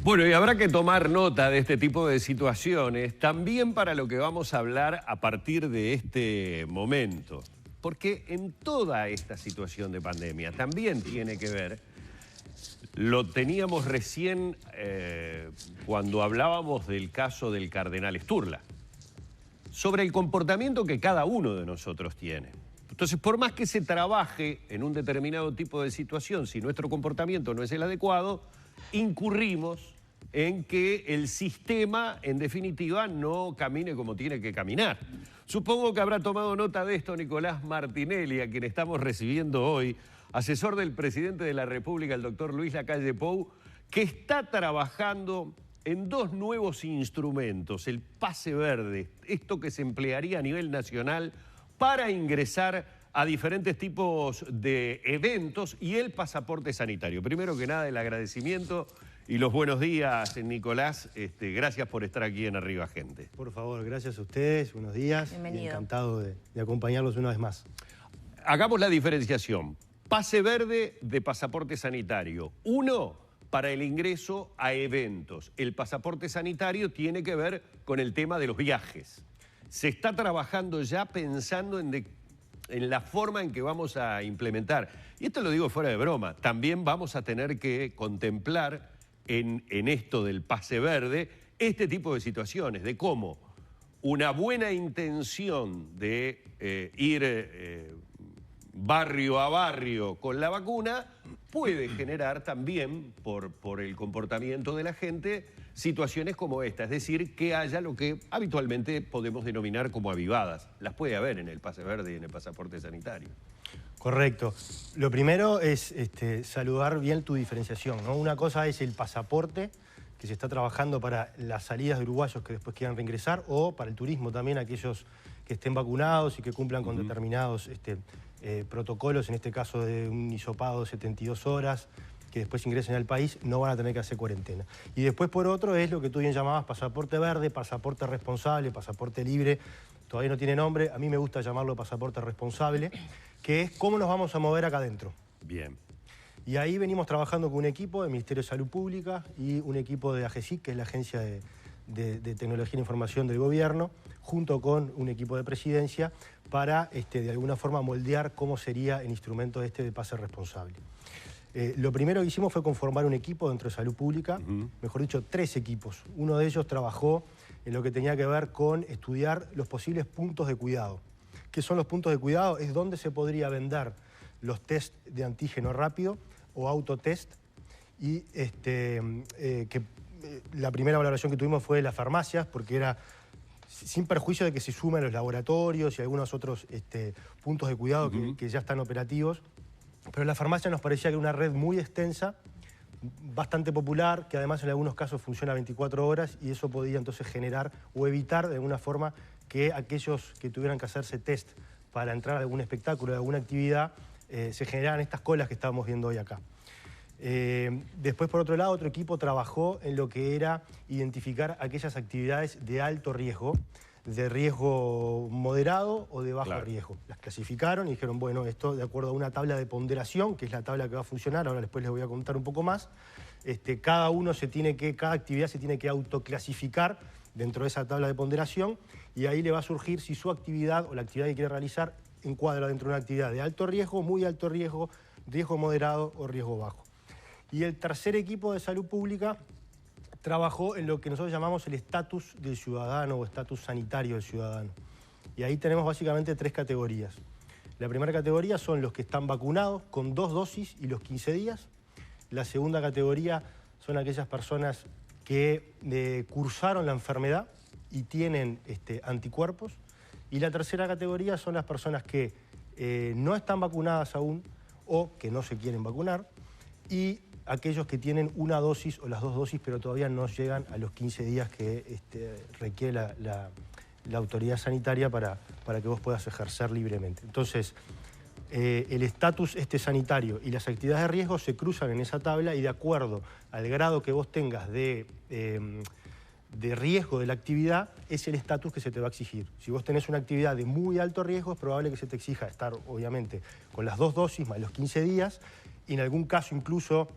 Bueno, y habrá que tomar nota de este tipo de situaciones, también para lo que vamos a hablar a partir de este momento. Porque en toda esta situación de pandemia también tiene que ver, lo teníamos recién cuando hablábamos del caso del cardenal Sturla, sobre el comportamiento que cada uno de nosotros tiene. Entonces, por más que se trabaje en un determinado tipo de situación, si nuestro comportamiento no es el adecuado, incurrimos en que el sistema, en definitiva, no camine como tiene que caminar. Supongo que habrá tomado nota de esto Nicolás Martinelli, a quien estamos recibiendo hoy, asesor del presidente de la República, el doctor Luis Lacalle Pou, que está trabajando en dos nuevos instrumentos, el pase verde, esto que se emplearía a nivel nacional para ingresar a diferentes tipos de eventos, y el pasaporte sanitario. Primero que nada, el agradecimiento y los buenos días, Nicolás. Gracias por estar aquí en Arriba Gente. Por favor, gracias a ustedes, buenos días. Bienvenido. Y encantado de acompañarlos una vez más. Hagamos la diferenciación. Pase verde de pasaporte sanitario. Uno, para el ingreso a eventos. El pasaporte sanitario tiene que ver con el tema de los viajes. Se está trabajando ya pensando en la forma en que vamos a implementar. Y esto lo digo fuera de broma. También vamos a tener que contemplar en esto del pase verde este tipo de situaciones, de cómo una buena intención de ir barrio a barrio con la vacuna puede generar también, por el comportamiento de la gente, situaciones como esta. Es decir, que haya lo que habitualmente podemos denominar como avivadas. Las puede haber en el pase verde y en el pasaporte sanitario. Correcto. Lo primero es saludar bien tu diferenciación, ¿no? Una cosa es el pasaporte, que se está trabajando para las salidas de uruguayos que después quieran reingresar, o para el turismo también, aquellos que estén vacunados y que cumplan con determinados protocolos, en este caso de un hisopado de 72 horas, que después ingresen al país, no van a tener que hacer cuarentena. Y después, por otro, es lo que tú bien llamabas pasaporte verde, pasaporte responsable, pasaporte libre. Todavía no tiene nombre, a mí me gusta llamarlo pasaporte responsable, que es cómo nos vamos a mover acá adentro. Bien. Y ahí venimos trabajando con un equipo del Ministerio de Salud Pública y un equipo de AGESIC, que es la Agencia de Tecnología e Información del Gobierno, junto con un equipo de presidencia, para de alguna forma moldear cómo sería el instrumento de pase responsable. Lo primero que hicimos fue conformar un equipo dentro de Salud Pública, mejor dicho, 3 equipos. Uno de ellos trabajó en lo que tenía que ver con estudiar los posibles puntos de cuidado. ¿Qué son los puntos de cuidado? Es donde se podría vender los test de antígeno rápido o autotest, y la primera valoración que tuvimos fue de las farmacias, porque era sin perjuicio de que se sumen los laboratorios y algunos otros puntos de cuidado que ya están operativos, pero la farmacia nos parecía que era una red muy extensa, bastante popular, que además en algunos casos funciona 24 horas, y eso podía entonces generar o evitar de alguna forma que aquellos que tuvieran que hacerse test para entrar a algún espectáculo, a alguna actividad, se generaran estas colas que estábamos viendo hoy acá. Después, por otro lado, otro equipo trabajó en lo que era identificar aquellas actividades de alto riesgo, de riesgo moderado o de bajo riesgo. Las clasificaron y dijeron, bueno, esto de acuerdo a una tabla de ponderación, que es la tabla que va a funcionar, ahora después les voy a contar un poco más, cada actividad se tiene que autoclasificar dentro de esa tabla de ponderación, y ahí le va a surgir si su actividad o la actividad que quiere realizar encuadra dentro de una actividad de alto riesgo, muy alto riesgo, riesgo moderado o riesgo bajo. Y el tercer equipo de Salud Pública trabajó en lo que nosotros llamamos el estatus del ciudadano o estatus sanitario del ciudadano. Y ahí tenemos básicamente 3 categorías. La primera categoría son los que están vacunados con 2 dosis y los 15 días. La segunda categoría son aquellas personas que cursaron la enfermedad y tienen anticuerpos. Y la tercera categoría son las personas que no están vacunadas aún o que no se quieren vacunar, y aquellos que tienen una dosis o las 2 dosis, pero todavía no llegan a los 15 días que requiere la autoridad sanitaria para que vos puedas ejercer libremente. Entonces, el estatus sanitario y las actividades de riesgo se cruzan en esa tabla, y de acuerdo al grado que vos tengas de riesgo de la actividad, es el estatus que se te va a exigir. Si vos tenés una actividad de muy alto riesgo, es probable que se te exija estar, obviamente, con las 2 dosis más los 15 días, y en algún caso incluso,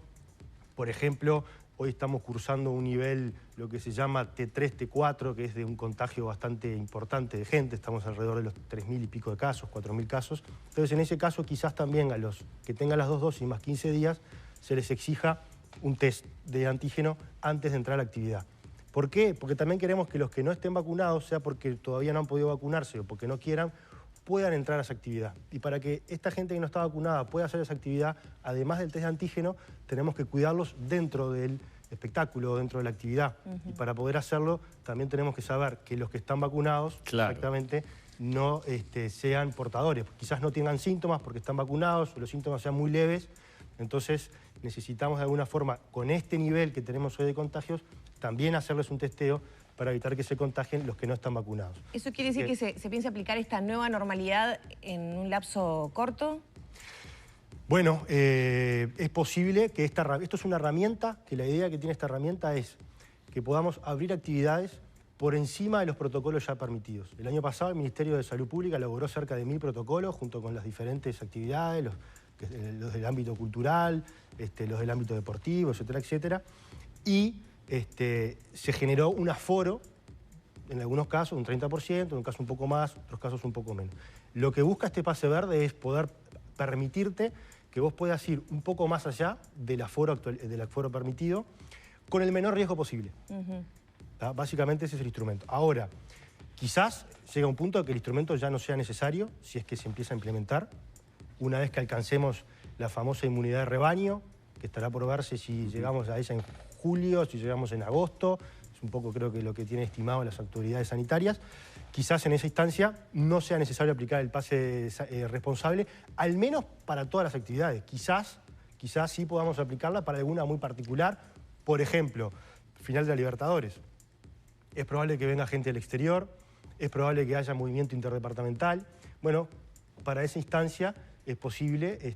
por ejemplo, Hoy estamos cursando un nivel, lo que se llama T3, T4, que es de un contagio bastante importante de gente. Estamos alrededor de los 3.000 y pico de casos, 4.000 casos. Entonces, en ese caso, quizás también a los que tengan las 2 dosis más 15 días, se les exija un test de antígeno antes de entrar a la actividad. ¿Por qué? Porque también queremos que los que no estén vacunados, sea porque todavía no han podido vacunarse o porque no quieran, puedan entrar a esa actividad. Y para que esta gente que no está vacunada pueda hacer esa actividad, además del test de antígeno, tenemos que cuidarlos dentro del espectáculo, dentro de la actividad. Y para poder hacerlo, también tenemos que saber que los que están vacunados, exactamente, no sean portadores. Quizás no tengan síntomas porque están vacunados, o los síntomas sean muy leves. Entonces, necesitamos de alguna forma, con este nivel que tenemos hoy de contagios, también hacerles un testeo para evitar que se contagien los que no están vacunados. ¿Eso quiere decir que se piensa aplicar esta nueva normalidad en un lapso corto? Bueno, es posible que esto es una herramienta, que la idea que tiene esta herramienta es que podamos abrir actividades por encima de los protocolos ya permitidos. El año pasado el Ministerio de Salud Pública elaboró cerca de 1000 protocolos junto con las diferentes actividades, los del ámbito cultural, los del ámbito deportivo, etcétera, etcétera. Y se generó un aforo, en algunos casos un 30%, en un caso un poco más, en otros casos un poco menos. Lo que busca este pase verde es poder permitirte que vos puedas ir un poco más allá del aforo permitido con el menor riesgo posible. Básicamente ese es el instrumento. Ahora, quizás llega un punto en que el instrumento ya no sea necesario si es que se empieza a implementar. Una vez que alcancemos la famosa inmunidad de rebaño, que estará por verse si llegamos a ella en julio, si llegamos en agosto, es un poco creo que lo que tienen estimado las autoridades sanitarias, quizás en esa instancia no sea necesario aplicar el pase responsable, al menos para todas las actividades. Quizás sí podamos aplicarla para alguna muy particular, por ejemplo, final de la Libertadores. Es probable que venga gente del exterior, es probable que haya movimiento interdepartamental. Bueno, para esa instancia es posible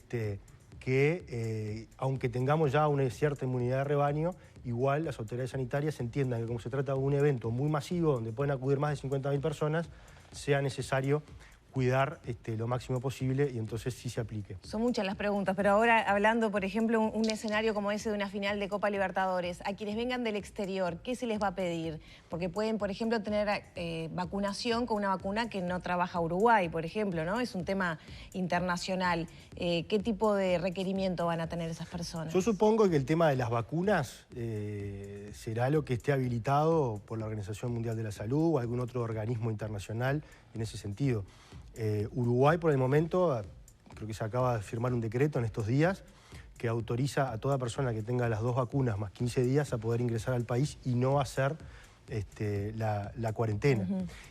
que, aunque tengamos ya una cierta inmunidad de rebaño, igual las autoridades sanitarias entiendan que como se trata de un evento muy masivo, donde pueden acudir más de 50.000 personas, sea necesario cuidar lo máximo posible y entonces sí se aplique. Son muchas las preguntas, pero ahora hablando, por ejemplo, un escenario como ese de una final de Copa Libertadores, a quienes vengan del exterior, ¿qué se les va a pedir? Porque pueden, por ejemplo, tener vacunación con una vacuna que no trabaja Uruguay, por ejemplo, ¿no? Es un tema internacional. ¿Qué tipo de requerimiento van a tener esas personas? Yo supongo que el tema de las vacunas será lo que esté habilitado por la Organización Mundial de la Salud o algún otro organismo internacional en ese sentido. Uruguay, por el momento, creo que se acaba de firmar un decreto en estos días que autoriza a toda persona que tenga las 2 vacunas más 15 días a poder ingresar al país y no hacer la cuarentena.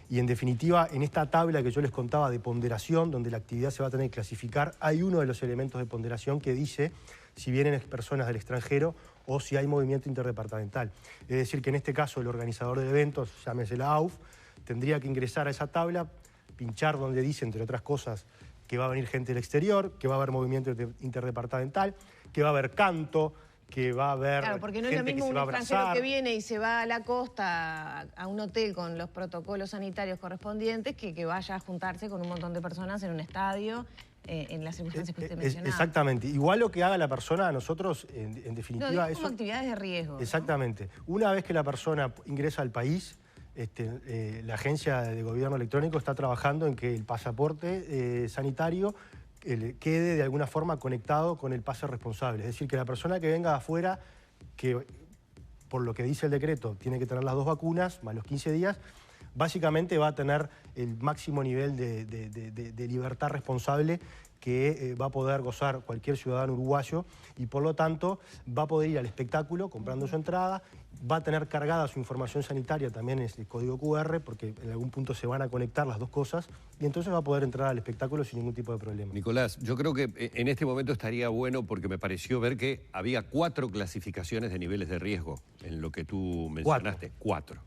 Y en definitiva, en esta tabla que yo les contaba de ponderación, donde la actividad se va a tener que clasificar, hay uno de los elementos de ponderación que dice si vienen personas del extranjero o si hay movimiento interdepartamental. Es decir, que en este caso el organizador del evento, llámese la AUF, tendría que ingresar a esa tabla, pinchar donde dice, entre otras cosas, que va a venir gente del exterior, que va a haber movimiento interdepartamental, que va a haber canto, que va a haber claro, porque no es lo mismo un extranjero que viene y se va a la costa, a un hotel con los protocolos sanitarios correspondientes, que vaya a juntarse con un montón de personas en un estadio, en las circunstancias que usted mencionaba. Exactamente. Igual lo que haga la persona, nosotros, en definitiva... No, como actividades de riesgo. Exactamente. ¿No? Una vez que la persona ingresa al país, la Agencia de Gobierno Electrónico está trabajando en que el pasaporte sanitario quede de alguna forma conectado con el pase responsable. Es decir, que la persona que venga de afuera, que por lo que dice el decreto tiene que tener las 2 vacunas más los 15 días, básicamente va a tener el máximo nivel de libertad responsable que va a poder gozar cualquier ciudadano uruguayo y por lo tanto va a poder ir al espectáculo comprando su entrada, va a tener cargada su información sanitaria también en el código QR porque en algún punto se van a conectar las 2 cosas y entonces va a poder entrar al espectáculo sin ningún tipo de problema. Nicolás, yo creo que en este momento estaría bueno porque me pareció ver que había 4 clasificaciones de niveles de riesgo en lo que tú mencionaste. 4.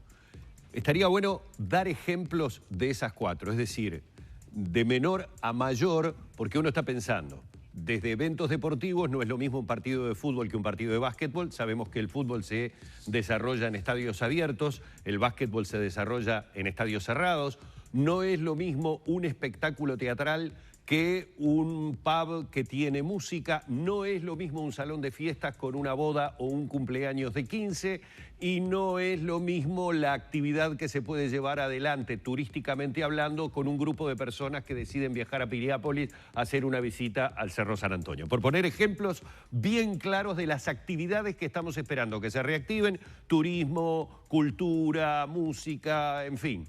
Estaría bueno dar ejemplos de esas 4, es decir, de menor a mayor, porque uno está pensando, desde eventos deportivos no es lo mismo un partido de fútbol que un partido de básquetbol. Sabemos que el fútbol se desarrolla en estadios abiertos, el básquetbol se desarrolla en estadios cerrados. No es lo mismo un espectáculo teatral que un pub que tiene música, no es lo mismo un salón de fiestas con una boda o un cumpleaños de 15, y no es lo mismo la actividad que se puede llevar adelante turísticamente hablando con un grupo de personas que deciden viajar a Piriápolis a hacer una visita al Cerro San Antonio. Por poner ejemplos bien claros de las actividades que estamos esperando que se reactiven: turismo, cultura, música, en fin.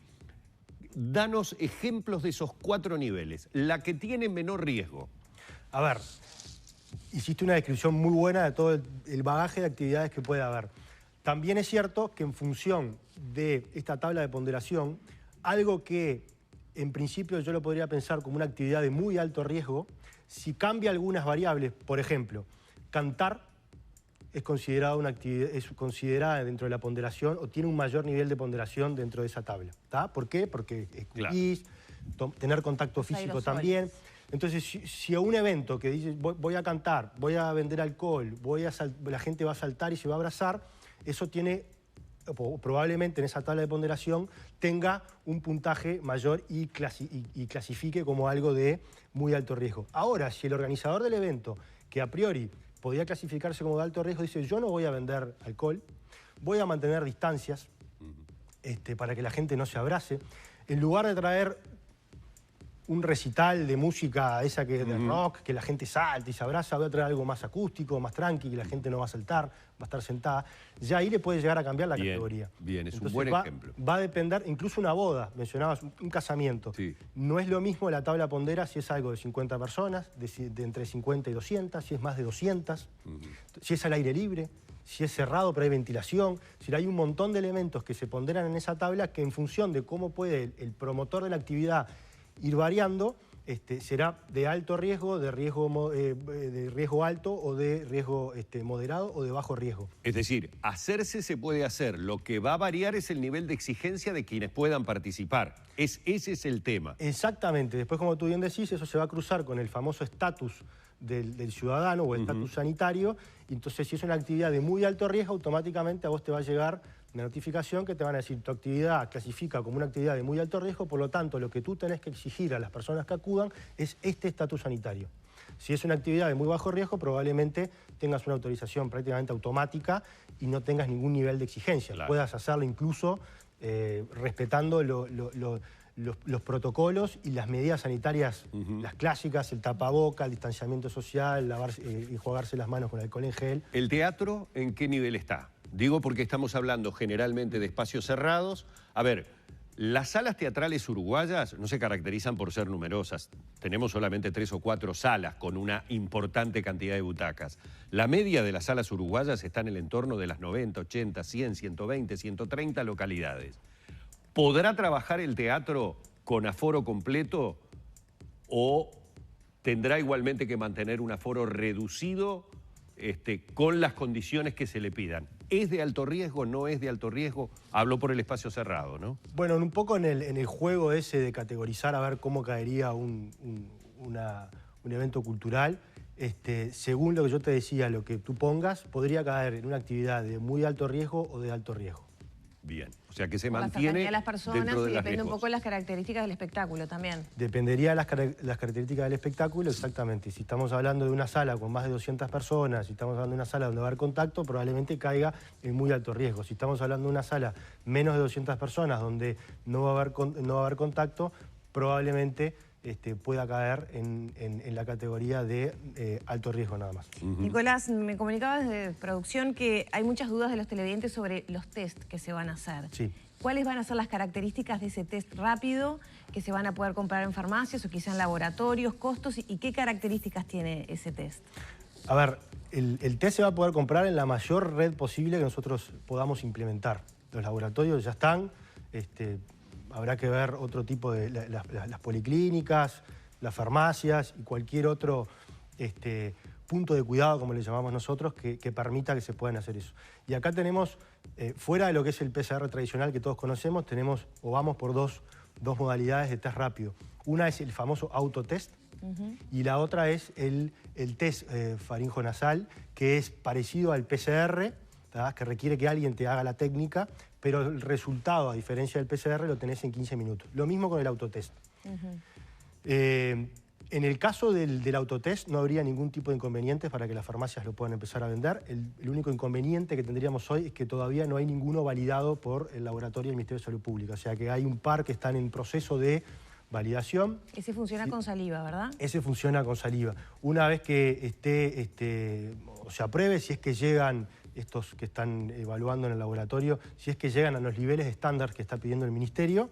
Danos ejemplos de esos 4 niveles. La que tiene menor riesgo. A ver, hiciste una descripción muy buena de todo el bagaje de actividades que puede haber. También es cierto que en función de esta tabla de ponderación, algo que en principio yo lo podría pensar como una actividad de muy alto riesgo, si cambia algunas variables, por ejemplo, cantar es considerada una actividad, es considerada dentro de la ponderación o tiene un mayor nivel de ponderación dentro de esa tabla. ¿Tá? ¿Por qué? Porque escupís, tener contacto físico también. Entonces, si a un evento que dice voy a cantar, voy a vender alcohol, la gente va a saltar y se va a abrazar, eso tiene, probablemente en esa tabla de ponderación, tenga un puntaje mayor y clasifique como algo de muy alto riesgo. Ahora, si el organizador del evento, que a priori podría clasificarse como de alto riesgo, dice yo no voy a vender alcohol, voy a mantener distancias para que la gente no se abrace, en lugar de traer un recital de música esa que es de rock, que la gente salta y se abraza, voy a traer algo más acústico, más tranqui, que la gente no va a saltar, va a estar sentada. Ya ahí le puede llegar a cambiar la categoría. Bien, es entonces, un buen ejemplo. Va a depender, incluso una boda, mencionabas un casamiento. Sí. No es lo mismo la tabla pondera si es algo de 50 personas, de entre 50 y 200, si es más de 200, si es al aire libre, si es cerrado pero hay ventilación. Si hay un montón de elementos que se ponderan en esa tabla que en función de cómo puede el promotor de la actividad ir variando, será de alto riesgo, de riesgo alto o de riesgo moderado o de bajo riesgo. Es decir, hacerse se puede hacer. Lo que va a variar es el nivel de exigencia de quienes puedan participar. Ese es el tema. Exactamente. Después, como tú bien decís, eso se va a cruzar con el famoso estatus del ciudadano o el estatus sanitario. Y entonces, si es una actividad de muy alto riesgo, automáticamente a vos te va a llegar una notificación que te van a decir tu actividad clasifica como una actividad de muy alto riesgo, por lo tanto lo que tú tenés que exigir a las personas que acudan es este estatus sanitario. Si es una actividad de muy bajo riesgo, probablemente tengas una autorización prácticamente automática y no tengas ningún nivel de exigencia. Claro. Puedas hacerlo incluso respetando los protocolos y las medidas sanitarias, las clásicas, el tapaboca, el distanciamiento social, y jugarse las manos con alcohol en gel. ¿El teatro en qué nivel está? Digo porque estamos hablando generalmente de espacios cerrados. A ver, las salas teatrales uruguayas no se caracterizan por ser numerosas. Tenemos solamente 3 o 4 salas con una importante cantidad de butacas. La media de las salas uruguayas está en el entorno de las 90, 80, 100, 120, 130 localidades. ¿Podrá trabajar el teatro con aforo completo o tendrá igualmente que mantener un aforo reducido con las condiciones que se le pidan? ¿Es de alto riesgo? ¿No es de alto riesgo? Habló por el espacio cerrado, ¿no? Bueno, un poco en el juego ese de categorizar a ver cómo caería un evento cultural, según lo que yo te decía, lo que tú pongas, podría caer en una actividad de muy alto riesgo o de alto riesgo. Bien, o sea que se Por mantiene de las personas dentro de y las depende un riesgos. poco de las características del espectáculo también. Dependería de las características del espectáculo, exactamente. Si estamos hablando de una sala con más de 200 personas, si estamos hablando de una sala donde va a haber contacto, probablemente caiga en muy alto riesgo. Si estamos hablando de una sala menos de 200 personas donde no va a haber contacto, probablemente pueda caer en la categoría de alto riesgo nada más. Nicolás, me comunicabas de producción que hay muchas dudas de los televidentes sobre los test que se van a hacer. Sí. ¿Cuáles van a ser las características de ese test rápido que se van a poder comprar en farmacias o quizá en laboratorios, costos y qué características tiene ese test? A ver, el test se va a poder comprar en la mayor red posible que nosotros podamos implementar. Los laboratorios ya están, habrá que ver otro tipo de las policlínicas, las farmacias y cualquier otro punto de cuidado, como le llamamos nosotros, que permita que se puedan hacer eso. Y acá tenemos, fuera de lo que es el PCR tradicional que todos conocemos, tenemos o vamos por dos modalidades de test rápido. Una es el famoso autotest y la otra es el test faringonasal, que es parecido al PCR, ¿tá? Que requiere que alguien te haga la técnica, pero el resultado, a diferencia del PCR, lo tenés en 15 minutos. Lo mismo con el autotest. En el caso del autotest no habría ningún tipo de inconvenientes para que las farmacias lo puedan empezar a vender. El único inconveniente que tendríamos hoy es que todavía no hay ninguno validado por el laboratorio del Ministerio de Salud Pública. O sea que hay un par que están en proceso de validación. Ese funciona con saliva, ¿verdad? Ese funciona con saliva. Una vez que se apruebe, si es que llegan estos que están evaluando en el laboratorio, si es que llegan a los niveles estándar que está pidiendo el Ministerio,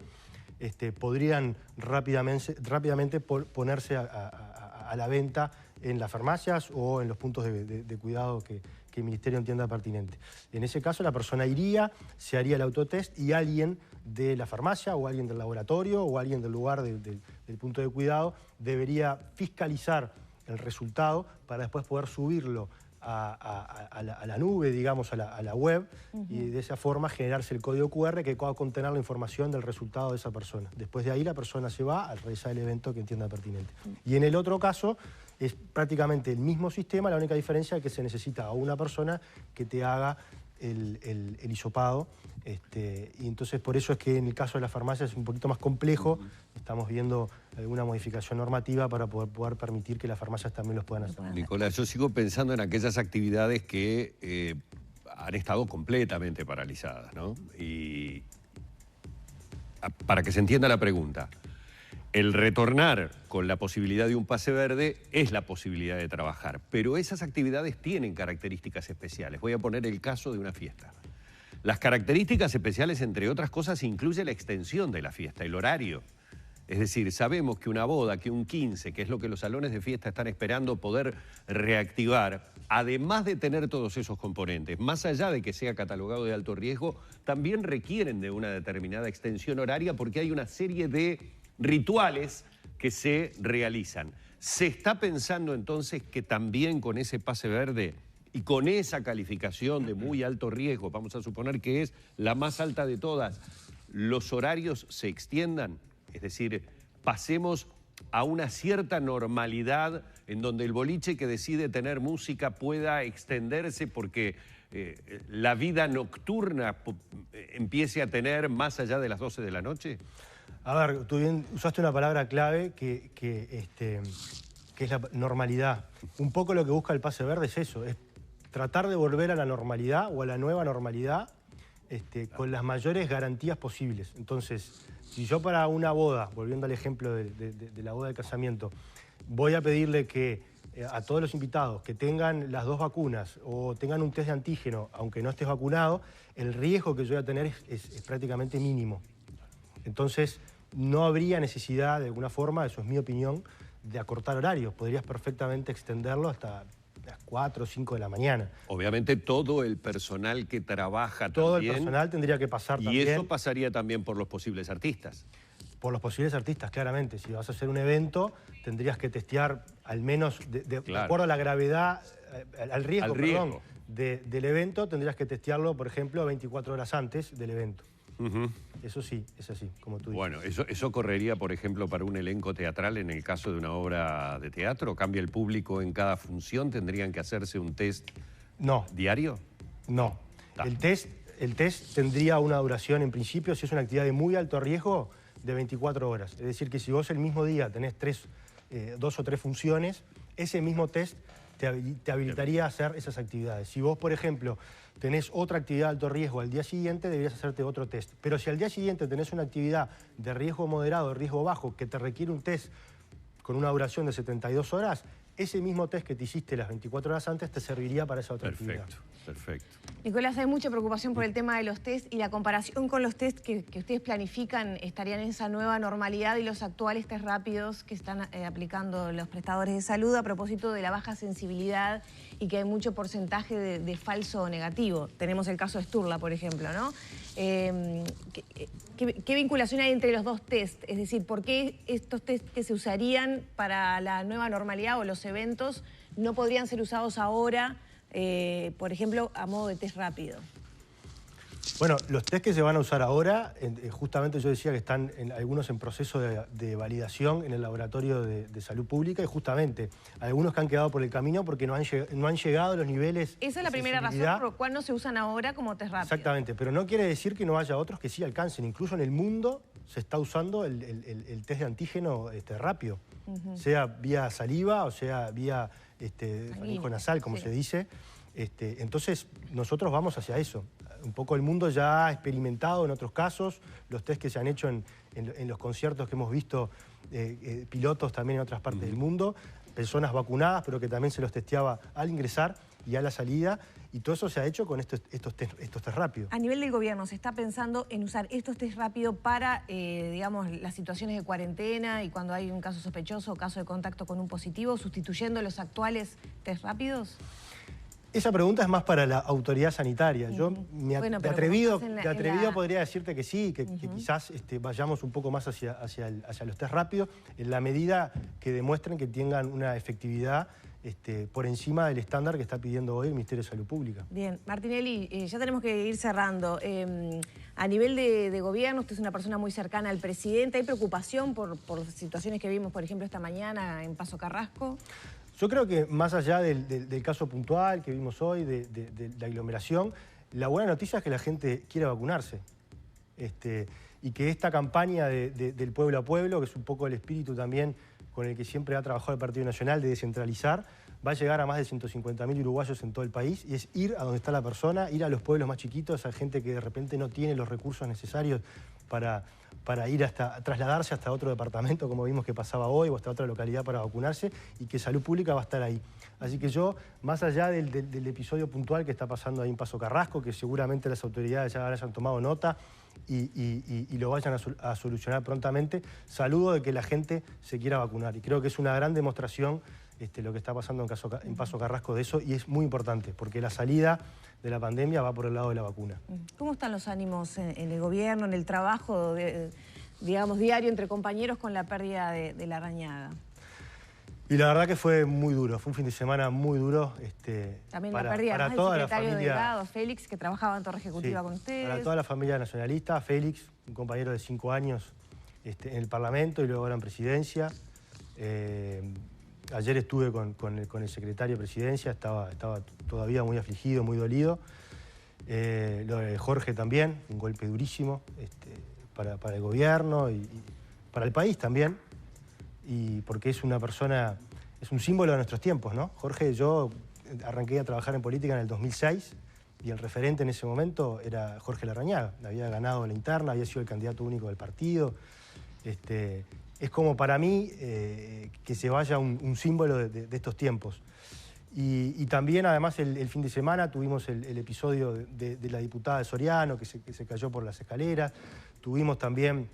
podrían rápidamente ponerse a la venta en las farmacias o en los puntos de cuidado que el Ministerio entienda pertinente. En ese caso, la persona iría, se haría el autotest y alguien de la farmacia o alguien del laboratorio o alguien del lugar del punto de cuidado debería fiscalizar el resultado para después poder subirlo a la nube, digamos, a la web, y de esa forma generarse el código QR que va a contener la información del resultado de esa persona. Después de ahí la persona se va a realizar el evento que entienda pertinente. Y en el otro caso es prácticamente el mismo sistema, la única diferencia es que se necesita a una persona que te haga el hisopado, y entonces por eso es que en el caso de las farmacias es un poquito más complejo. Estamos viendo alguna modificación normativa para poder permitir que las farmacias también los puedan hacer. Nicolás, yo sigo pensando en aquellas actividades que han estado completamente paralizadas, ¿no? Y para que se entienda la pregunta, el retornar con la posibilidad de un pase verde es la posibilidad de trabajar, pero esas actividades tienen características especiales. Voy a poner el caso de una fiesta. Las características especiales, entre otras cosas, incluye la extensión de la fiesta, el horario. Es decir, sabemos que una boda, que un 15, que es lo que los salones de fiesta están esperando poder reactivar, además de tener todos esos componentes, más allá de que sea catalogado de alto riesgo, también requieren de una determinada extensión horaria porque hay una serie de rituales que se realizan. ¿Se está pensando entonces que también con ese pase verde y con esa calificación de muy alto riesgo, vamos a suponer que es la más alta de todas, los horarios se extiendan? Es decir, pasemos a una cierta normalidad en donde el boliche que decide tener música pueda extenderse porque la vida nocturna empiece a tener más allá de las 12 de la noche. A ver, tú bien usaste una palabra clave que es la normalidad. Un poco lo que busca el pase verde es eso, es tratar de volver a la normalidad o a la nueva normalidad con las mayores garantías posibles. Entonces, si yo para una boda, volviendo al ejemplo de la boda de casamiento, voy a pedirle que a todos los invitados que tengan las 2 vacunas o tengan un test de antígeno, aunque no estés vacunado, el riesgo que yo voy a tener es prácticamente mínimo. Entonces, no habría necesidad, de alguna forma, eso es mi opinión, de acortar horarios. Podrías perfectamente extenderlo hasta las 4 o 5 de la mañana. Obviamente todo el personal que trabaja todo también. El personal tendría que pasar también. Y eso pasaría también por los posibles artistas. Por los posibles artistas, claramente. Si vas a hacer un evento, tendrías que testear al menos, de acuerdo a la gravedad, al riesgo. Del evento, tendrías que testearlo, por ejemplo, 24 horas antes del evento. Eso sí, es así, como tú dices. Bueno, ¿eso correría, por ejemplo, para un elenco teatral en el caso de una obra de teatro? ¿Cambia el público en cada función? ¿Tendrían que hacerse un test diario? No. El test tendría una duración, en principio, si es una actividad de muy alto riesgo, de 24 horas. Es decir, que si vos el mismo día tenés 2 o 3 funciones, ese mismo test te habilitaría a hacer esas actividades. Si vos, por ejemplo, tenés otra actividad de alto riesgo al día siguiente, deberías hacerte otro test. Pero si al día siguiente tenés una actividad de riesgo moderado, de riesgo bajo, que te requiere un test con una duración de 72 horas, ese mismo test que te hiciste las 24 horas antes te serviría para esa otra actividad. Perfecto. Nicolás, hay mucha preocupación por el tema de los test y la comparación con los test que ustedes planifican estarían en esa nueva normalidad y los actuales test rápidos que están aplicando los prestadores de salud a propósito de la baja sensibilidad y que hay mucho porcentaje de falso negativo. Tenemos el caso de Sturla, por ejemplo, ¿no? ¿Qué vinculación hay entre los dos test? Es decir, ¿por qué estos test que se usarían para la nueva normalidad o los eventos no podrían ser usados ahora, por ejemplo, a modo de test rápido? Bueno, los test que se van a usar ahora, justamente yo decía que están algunos en proceso de validación en el laboratorio de salud pública y justamente algunos que han quedado por el camino porque no han llegado a los niveles. Esa es la primera razón por la cual no se usan ahora como test rápido. Exactamente, pero no quiere decir que no haya otros que sí alcancen. Incluso en el mundo se está usando el test de antígeno rápido, sea vía saliva o sea vía manejo nasal, como se dice. Entonces, nosotros vamos hacia eso. Un poco el mundo ya ha experimentado en otros casos, los test que se han hecho en los conciertos que hemos visto, pilotos también en otras partes del mundo, personas vacunadas, pero que también se los testeaba al ingresar y a la salida, y todo eso se ha hecho con estos test rápidos. A nivel del gobierno, ¿se está pensando en usar estos test rápidos para, digamos, las situaciones de cuarentena y cuando hay un caso sospechoso o caso de contacto con un positivo, sustituyendo los actuales test rápidos? Esa pregunta es más para la autoridad sanitaria. Yo de atrevido podría decirte que sí, que quizás vayamos un poco más hacia los test rápidos, en la medida que demuestren que tengan una efectividad por encima del estándar que está pidiendo hoy el Ministerio de Salud Pública. Bien, Martinelli, ya tenemos que ir cerrando. A nivel de gobierno, usted es una persona muy cercana al presidente. ¿Hay preocupación por situaciones que vimos, por ejemplo, esta mañana en Paso Carrasco? Yo creo que más allá del caso puntual que vimos hoy, de la aglomeración, la buena noticia es que la gente quiere vacunarse. Y que esta campaña del pueblo a pueblo, que es un poco el espíritu también con el que siempre ha trabajado el Partido Nacional, de descentralizar, va a llegar a más de 150.000 uruguayos en todo el país, y es ir a donde está la persona, ir a los pueblos más chiquitos, a gente que de repente no tiene los recursos necesarios para ir trasladarse hasta otro departamento, como vimos que pasaba hoy, o hasta otra localidad para vacunarse, y que Salud Pública va a estar ahí. Así que yo, más allá del episodio puntual que está pasando ahí en Paso Carrasco, que seguramente las autoridades ya hayan tomado nota y lo vayan a solucionar prontamente, saludo de que la gente se quiera vacunar. Y creo que es una gran demostración lo que está pasando en Paso Carrasco de eso, y es muy importante, porque la salida de la pandemia va por el lado de la vacuna. ¿Cómo están los ánimos en el gobierno, en el trabajo, digamos, diario entre compañeros con la pérdida de Larrañaga? Y la verdad que fue muy duro, fue un fin de semana muy duro. También la pérdida del secretario delegado, Félix, que trabajaba en Torre Ejecutiva con ustedes. Para toda la familia nacionalista, Félix, un compañero de 5 años en el Parlamento y luego ahora en Presidencia. Ayer estuve con el secretario de Presidencia, estaba todavía muy afligido, muy dolido. Lo de Jorge también, un golpe durísimo para el gobierno y para el país también. Y porque es una persona, es un símbolo de nuestros tiempos, ¿no? Jorge, yo arranqué a trabajar en política en el 2006 y el referente en ese momento era Jorge Larrañaga. Había ganado la interna, había sido el candidato único del partido. Es como para mí que se vaya un símbolo de estos tiempos. Y también, además, el fin de semana tuvimos el episodio de la diputada de Soriano, que se cayó por las escaleras. Tuvimos también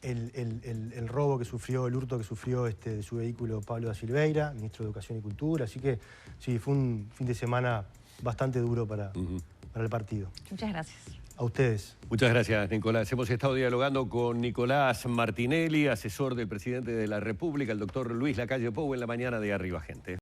el robo que sufrió, el hurto que sufrió de su vehículo Pablo da Silveira, ministro de Educación y Cultura. Así que sí, fue un fin de semana bastante duro para el partido. Muchas gracias. A ustedes. Muchas gracias, Nicolás. Hemos estado dialogando con Nicolás Martinelli, asesor del presidente de la República, el doctor Luis Lacalle Pou, en la mañana de Arriba Gente.